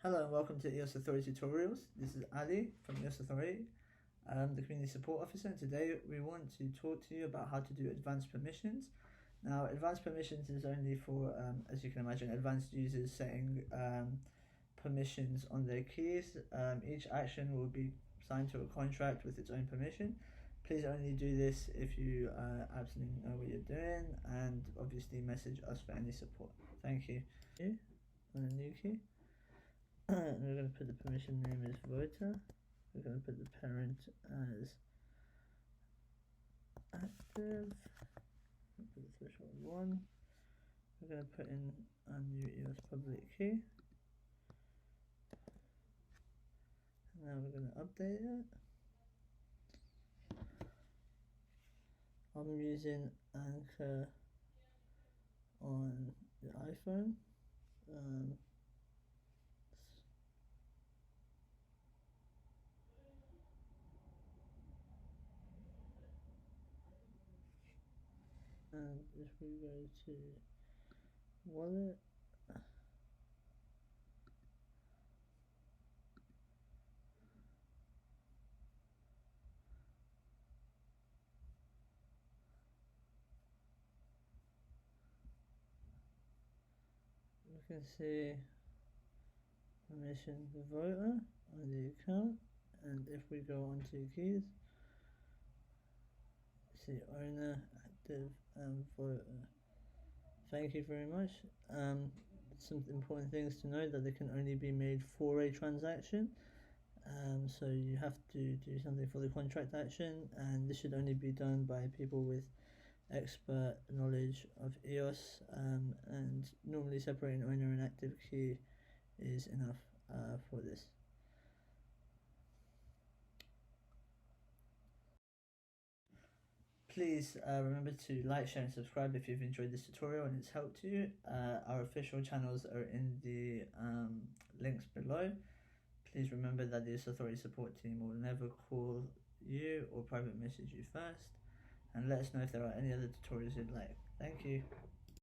Hello and welcome to EOS Authority Tutorials. This is Ali from EOS Authority. I'm the Community Support Officer, and today we want to talk to you about how to do advanced permissions. Now, advanced permissions is only for, as you can imagine, advanced users setting permissions on their keys. Each action will be signed to a contract with its own permission. Please only do this if you absolutely know what you're doing, and obviously message us for any support. Thank you. On a new key. We're going to put the permission name as voter. We're going to put the parent as active. Put the threshold 1. We're going to put in a new EOS public key. And now we're going to update it. I'm using Anchor on the iPhone. And if we go to wallet, we can see permission the voter on the account, and if we go onto keys, see owner, active, and voter. Thank you very much. Some important things to know that they can only be made for a transaction. So you have to do something for the contract action, and this should only be done by people with expert knowledge of EOS, and normally separating owner and active key is enough for this. Please remember to like, share and subscribe if you've enjoyed this tutorial and it's helped you. Our official channels are in the links below. Please remember that the Authority support team will never call you or private message you first, and let us know if there are any other tutorials you'd like. Thank you.